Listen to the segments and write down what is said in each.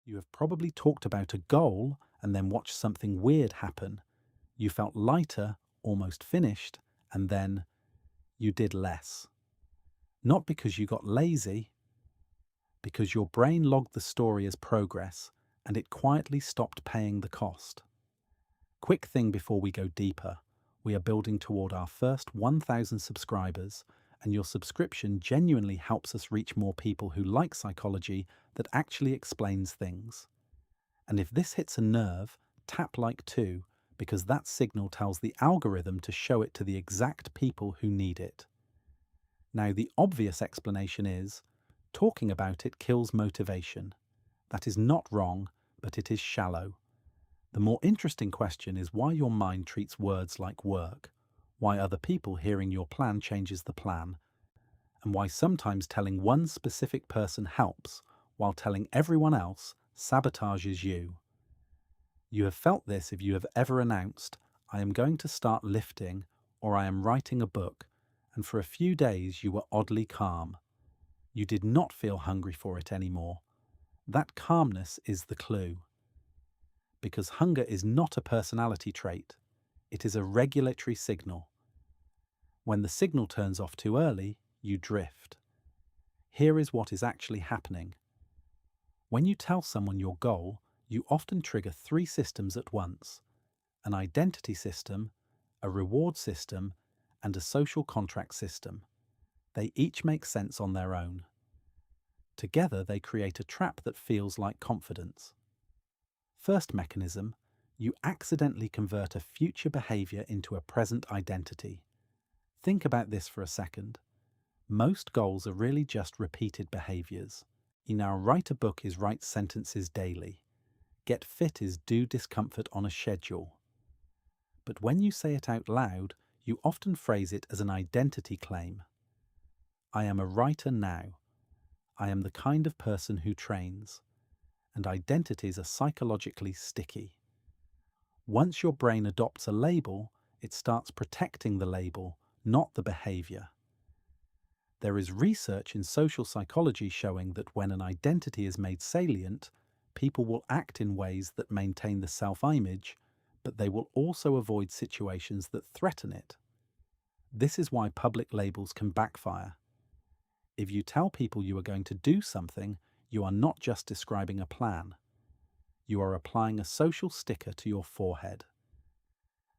You have probably talked about a goal and then watched something weird happen. You felt lighter, almost finished, and then you did less. Not because you got lazy, because your brain logged the story as progress and it quietly stopped paying the cost. Quick thing before we go deeper. We are building toward our first 1,000 subscribers, and your subscription genuinely helps us reach more people who like psychology that actually explains things. And if this hits a nerve, tap like too, because that signal tells the algorithm to show it to the exact people who need it. Now, the obvious explanation is talking about it kills motivation. That is not wrong, but it is shallow. The more interesting question is why your mind treats words like work, why other people hearing your plan changes the plan, and why sometimes telling one specific person helps, while telling everyone else sabotages you. You have felt this if you have ever announced, I am going to start lifting, or I am writing a book, and for a few days you were oddly calm. You did not feel hungry for it anymore. That calmness is the clue. Because hunger is not a personality trait, it is a regulatory signal. When the signal turns off too early, you drift. Here is what is actually happening. When you tell someone your goal, you often trigger three systems at once: an identity system, a reward system, and a social contract system. They each make sense on their own. Together, they create a trap that feels like confidence. First mechanism, you accidentally convert a future behavior into a present identity. Think about this for a second. Most goals are really just repeated behaviors. Now, write a book is write sentences daily. Get fit is do discomfort on a schedule. But when you say it out loud, you often phrase it as an identity claim. I am a writer now. I am the kind of person who trains. And identities are psychologically sticky. Once your brain adopts a label, it starts protecting the label, not the behavior. There is research in social psychology showing that when an identity is made salient, people will act in ways that maintain the self-image, but they will also avoid situations that threaten it. This is why public labels can backfire. If you tell people you are going to do something, you are not just describing a plan. You are applying a social sticker to your forehead.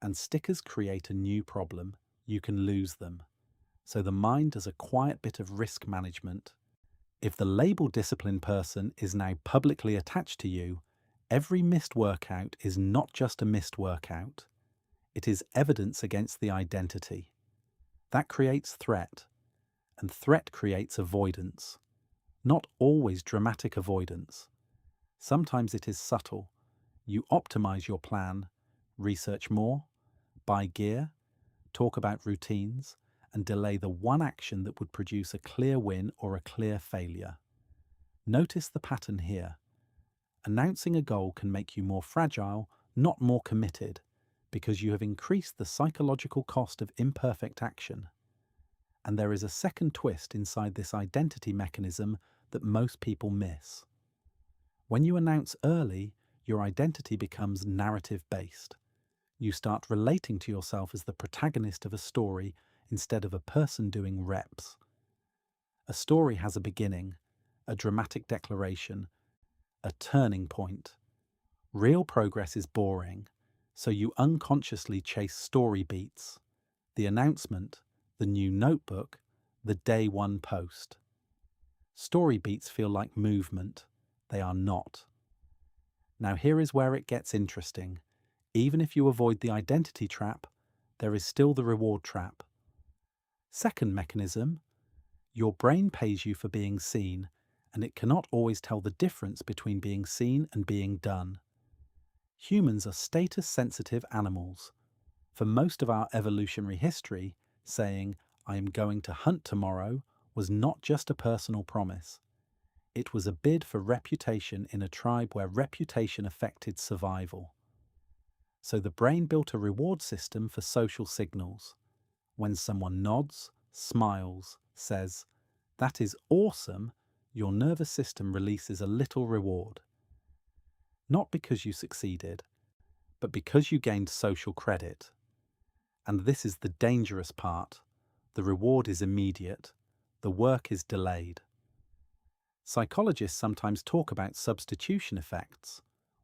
And stickers create a new problem. You can lose them. So the mind does a quiet bit of risk management. If the label discipline person is now publicly attached to you, every missed workout is not just a missed workout. It is evidence against the identity. That creates threat, and threat creates avoidance. Not always dramatic avoidance. Sometimes it is subtle. You optimize your plan, research more, buy gear, talk about routines, and delay the one action that would produce a clear win or a clear failure. Notice the pattern here. Announcing a goal can make you more fragile, not more committed, because you have increased the psychological cost of imperfect action. And there is a second twist inside this identity mechanism that most people miss. When you announce early, your identity becomes narrative-based. You start relating to yourself as the protagonist of a story instead of a person doing reps. A story has a beginning, a dramatic declaration, a turning point. Real progress is boring, so you unconsciously chase story beats. The announcement, the new notebook, the day one post. Story beats feel like movement. They are not. Now here is where it gets interesting. Even if you avoid the identity trap, there is still the reward trap. Second mechanism, your brain pays you for being seen, and it cannot always tell the difference between being seen and being done. Humans are status-sensitive animals. For most of our evolutionary history, saying, I am going to hunt tomorrow, was not just a personal promise. It was a bid for reputation in a tribe where reputation affected survival. So the brain built a reward system for social signals. When someone nods, smiles, says, that is awesome, your nervous system releases a little reward. not because you succeeded, but because you gained social credit. And this is the dangerous part. The reward is immediate, the work is delayed. Psychologists sometimes talk about substitution effects.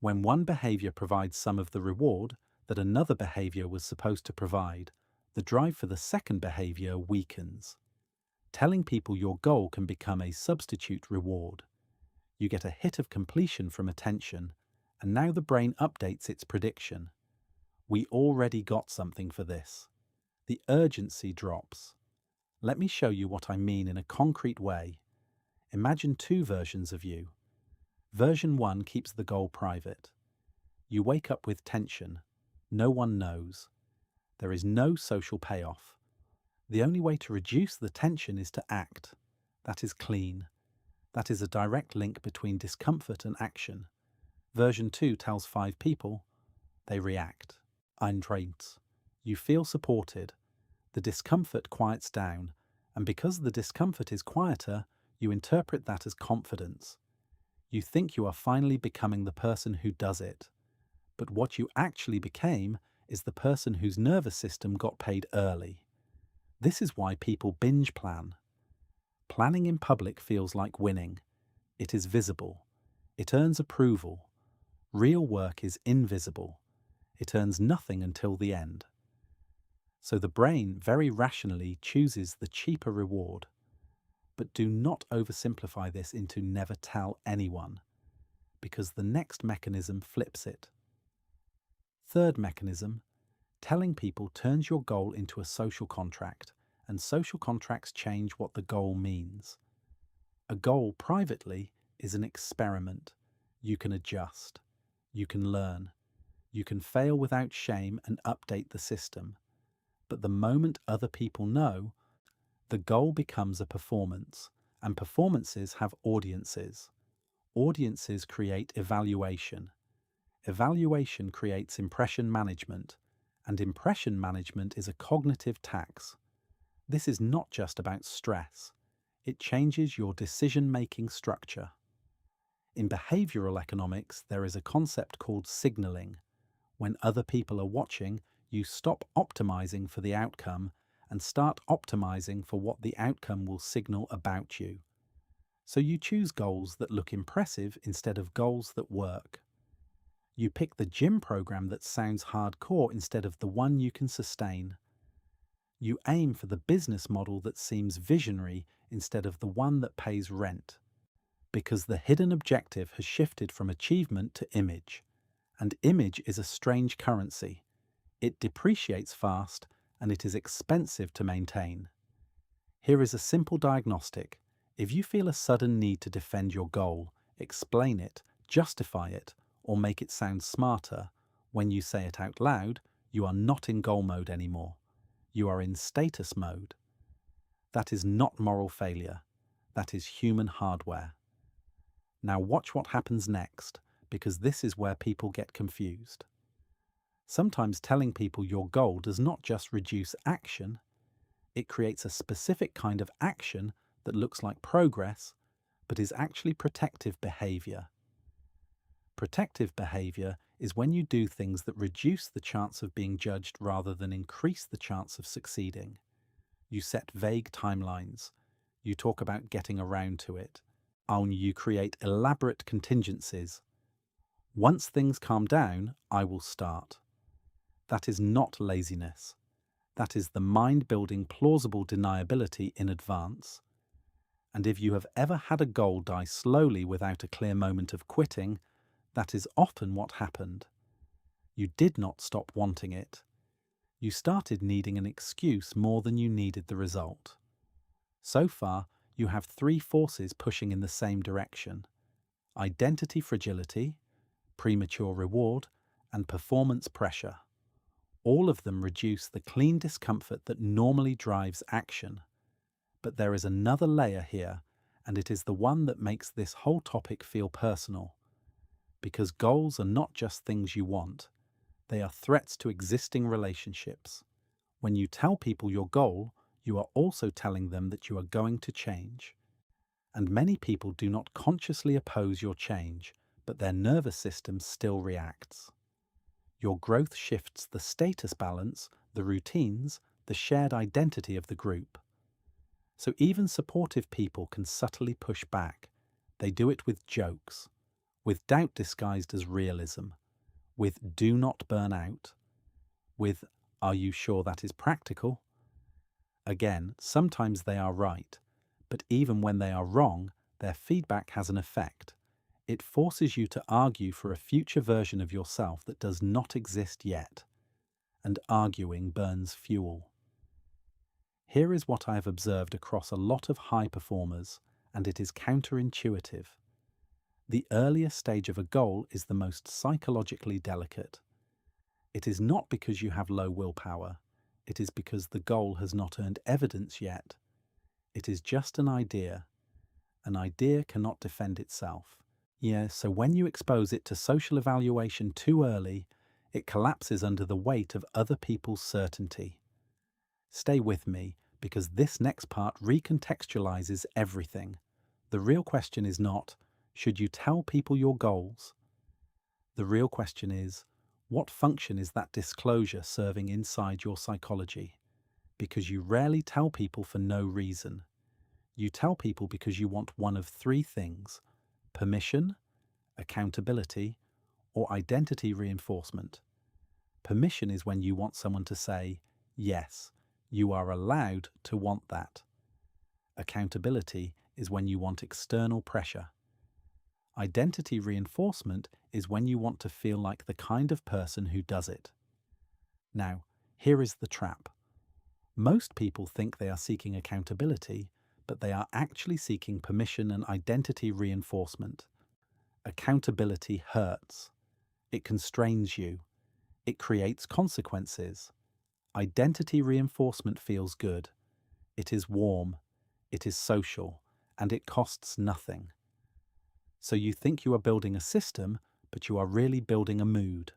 When one behavior provides some of the reward that another behavior was supposed to provide, the drive for the second behavior weakens. Telling people your goal can become a substitute reward. You get a hit of completion from attention, and now the brain updates its prediction. We already got something for this. The urgency drops. Let me show you what I mean in a concrete way. Imagine two versions of you. Version 1 keeps the goal private. You wake up with tension. No one knows. There is no social payoff. The only way to reduce the tension is to act. That is clean. That is a direct link between discomfort and action. Version 2 tells 5 people. They react. Eintrains. You feel supported. The discomfort quiets down, and because the discomfort is quieter, you interpret that as confidence. You think you are finally becoming the person who does it. But what you actually became is the person whose nervous system got paid early. This is why people binge plan. Planning in public feels like winning. It is visible. It earns approval. Real work is invisible. It earns nothing until the end. So the brain very rationally chooses the cheaper reward. But do not oversimplify this into never tell anyone, because the next mechanism flips it. Third mechanism, telling people turns your goal into a social contract, and social contracts change what the goal means. A goal privately is an experiment. You can adjust. You can learn. You can fail without shame and update the system. But the moment other people know, the goal becomes a performance, and performances have audiences. Audiences create evaluation. Evaluation creates impression management, and impression management is a cognitive tax. This is not just about stress. It changes your decision-making structure. In behavioral economics, there is a concept called signaling. When other people are watching, you stop optimizing for the outcome and start optimizing for what the outcome will signal about you. So you choose goals that look impressive instead of goals that work. You pick the gym program that sounds hardcore instead of the one you can sustain. You aim for the business model that seems visionary instead of the one that pays rent. Because the hidden objective has shifted from achievement to image. And image is a strange currency. It depreciates fast, and it is expensive to maintain. Here is a simple diagnostic. If you feel a sudden need to defend your goal, explain it, justify it, or make it sound smarter, when you say it out loud, you are not in goal mode anymore. You are in status mode. That is not moral failure. That is human hardware. Now watch what happens next, because this is where people get confused. Sometimes telling people your goal does not just reduce action, it creates a specific kind of action that looks like progress, but is actually protective behavior. Protective behavior is when you do things that reduce the chance of being judged rather than increase the chance of succeeding. You set vague timelines. You talk about getting around to it. And you create elaborate contingencies. Once things calm down, I will start. That is not laziness. That is the mind-building plausible deniability in advance. And if you have ever had a goal die slowly without a clear moment of quitting, that is often what happened. You did not stop wanting it. You started needing an excuse more than you needed the result. So far, you have 3 forces pushing in the same direction: identity fragility, premature reward, and performance pressure. All of them reduce the clean discomfort that normally drives action. But there is another layer here, and it is the one that makes this whole topic feel personal. Because goals are not just things you want, they are threats to existing relationships. When you tell people your goal, you are also telling them that you are going to change. And many people do not consciously oppose your change, but their nervous system still reacts. Your growth shifts the status balance, the routines, the shared identity of the group. So even supportive people can subtly push back. They do it with jokes, with doubt disguised as realism, with "do not burn out," with "are you sure that is practical?" Again, sometimes they are right, but even when they are wrong, their feedback has an effect. It forces you to argue for a future version of yourself that does not exist yet, and arguing burns fuel. Here is what I have observed across a lot of high performers, and it is counterintuitive. The earlier stage of a goal is the most psychologically delicate. It is not because you have low willpower. It is because the goal has not earned evidence yet. It is just an idea. An idea cannot defend itself. Yeah, so when you expose it to social evaluation too early, it collapses under the weight of other people's certainty. Stay with me, because this next part recontextualizes everything. The real question is not, should you tell people your goals? The real question is, what function is that disclosure serving inside your psychology? Because you rarely tell people for no reason. You tell people because you want one of three things: permission, accountability, or identity reinforcement. Permission is when you want someone to say, yes, you are allowed to want that. Accountability is when you want external pressure. Identity reinforcement is when you want to feel like the kind of person who does it. Now, here is the trap. Most people think they are seeking accountability, but they are actually seeking permission and identity reinforcement. Accountability hurts. It constrains you. It creates consequences. Identity reinforcement feels good. It is warm. It is social. And it costs nothing. So you think you are building a system, but you are really building a mood.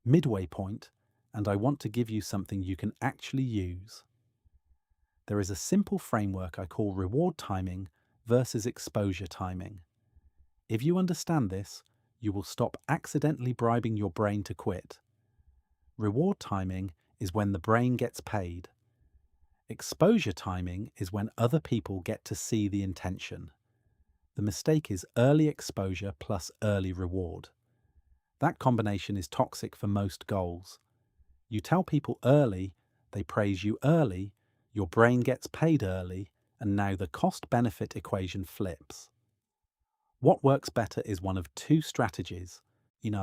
Midway point, and I want to give you something you can actually use. There is a simple framework I call reward timing versus exposure timing. If you understand this, you will stop accidentally bribing your brain to quit. Reward timing is when the brain gets paid. Exposure timing is when other people get to see the intention. The mistake is early exposure plus early reward. That combination is toxic for most goals. You tell people early, they praise you early, your brain gets paid early, and now the cost-benefit equation flips. What works better is one of two strategies,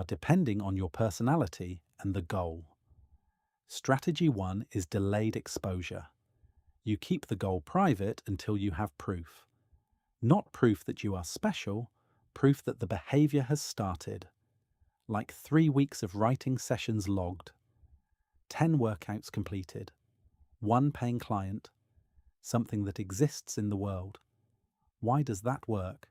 depending on your personality and the goal. Strategy 1 is delayed exposure. You keep the goal private until you have proof. Not proof that you are special, proof that the behavior has started. Like 3 weeks of writing sessions logged, 10 workouts completed, 1 paying client, something that exists in the world. Why does that work?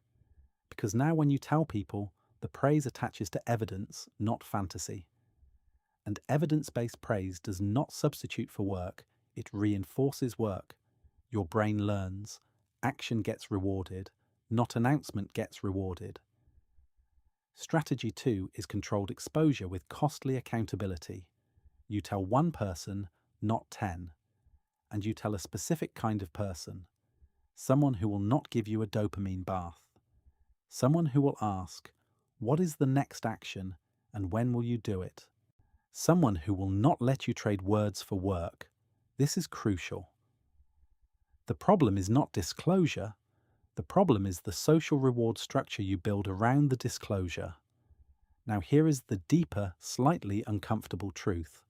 Because now when you tell people, the praise attaches to evidence, not fantasy. And evidence-based praise does not substitute for work, it reinforces work. Your brain learns, action gets rewarded, not announcement gets rewarded. Strategy 2 is controlled exposure with costly accountability. You tell one person, not 10. And you tell a specific kind of person. Someone who will not give you a dopamine bath. Someone who will ask, what is the next action and when will you do it? Someone who will not let you trade words for work. This is crucial. The problem is not disclosure. The problem is the social reward structure you build around the disclosure. Now here is the deeper, slightly uncomfortable truth.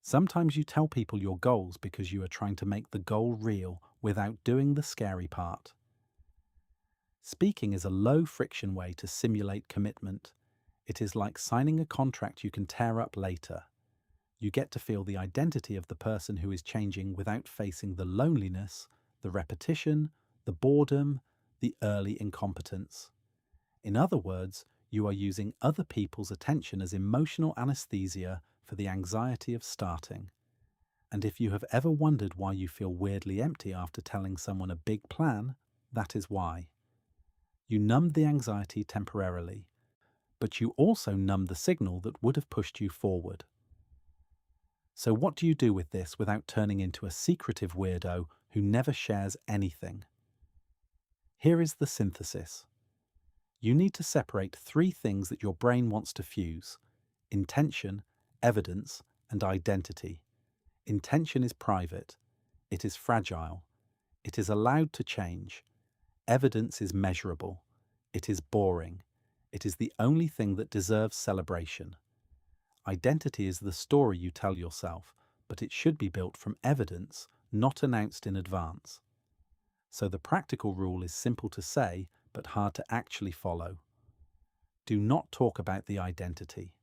Sometimes you tell people your goals because you are trying to make the goal real without doing the scary part. Speaking is a low-friction way to simulate commitment. It is like signing a contract you can tear up later. You get to feel the identity of the person who is changing without facing the loneliness, the repetition, the boredom, the early incompetence. In other words, you are using other people's attention as emotional anesthesia for the anxiety of starting. And if you have ever wondered why you feel weirdly empty after telling someone a big plan, that is why. You numbed the anxiety temporarily. but you also numb the signal that would have pushed you forward. So what do you do with this without turning into a secretive weirdo who never shares anything? Here is the synthesis. You need to separate three things that your brain wants to fuse: intention, evidence, and identity. Intention is private. It is fragile. It is allowed to change. Evidence is measurable. It is boring. It is the only thing that deserves celebration. Identity is the story you tell yourself, but it should be built from evidence, not announced in advance. So the practical rule is simple to say, but hard to actually follow. Do not talk about the identity.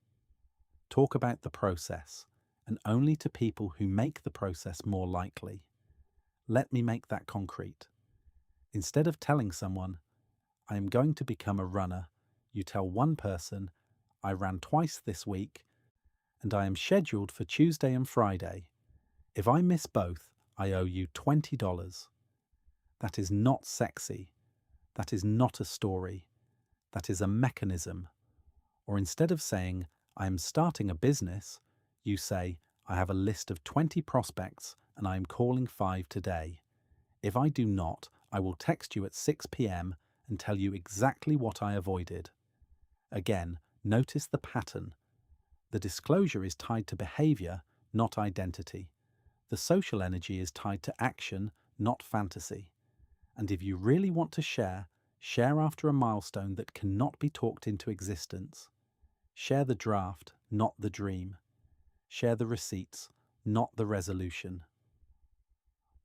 Talk about the process, and only to people who make the process more likely. Let me make that concrete. Instead of telling someone, I am going to become a runner, you tell one person, I ran twice this week, and I am scheduled for Tuesday and Friday. If I miss both, I owe you $20. That is not sexy. That is not a story. That is a mechanism. Or instead of saying, I am starting a business, you say, I have a list of 20 prospects and I am calling 5 today. If I do not, I will text you at 6 p.m. and tell you exactly what I avoided. Again, notice the pattern. The disclosure is tied to behavior, not identity. The social energy is tied to action, not fantasy. And if you really want to share, share after a milestone that cannot be talked into existence. Share the draft, not the dream. Share the receipts, not the resolution.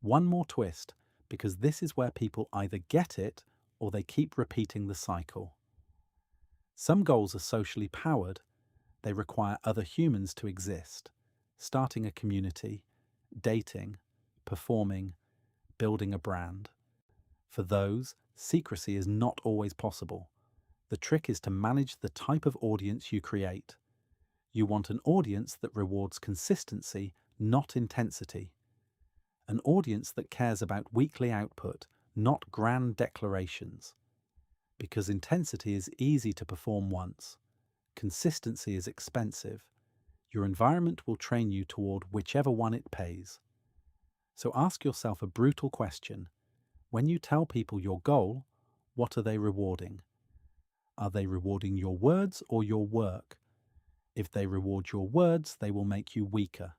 One more twist, because this is where people either get it or they keep repeating the cycle. Some goals are socially powered. They require other humans to exist, starting a community, dating, performing, building a brand. For those, secrecy is not always possible. The trick is to manage the type of audience you create. You want an audience that rewards consistency, not intensity. An audience that cares about weekly output, not grand declarations. Because intensity is easy to perform once. Consistency is expensive. Your environment will train you toward whichever one it pays. So ask yourself a brutal question. When you tell people your goal, what are they rewarding? Are they rewarding your words or your work? If they reward your words, they will make you weaker.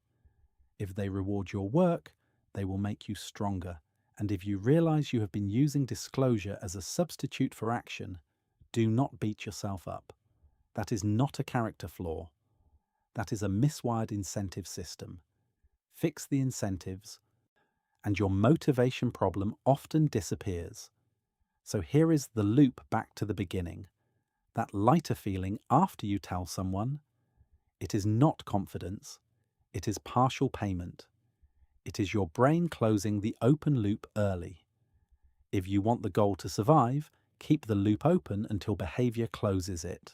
If they reward your work, they will make you stronger. And if you realize you have been using disclosure as a substitute for action, do not beat yourself up. That is not a character flaw. That is a miswired incentive system. Fix the incentives, and your motivation problem often disappears. So here is the loop back to the beginning. That lighter feeling after you tell someone, it is not confidence, it is partial payment. It is your brain closing the open loop early. If you want the goal to survive, keep the loop open until behavior closes it.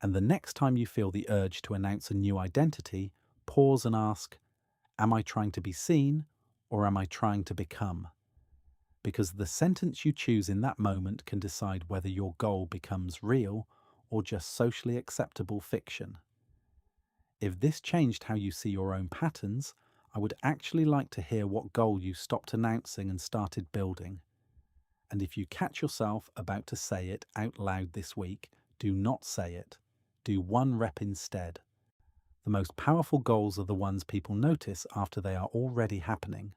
And the next time you feel the urge to announce a new identity, pause and ask, am I trying to be seen or am I trying to become? Because the sentence you choose in that moment can decide whether your goal becomes real or just socially acceptable fiction. If this changed how you see your own patterns, I would actually like to hear what goal you stopped announcing and started building. And if you catch yourself about to say it out loud this week, do not say it. Do one rep instead. The most powerful goals are the ones people notice after they are already happening.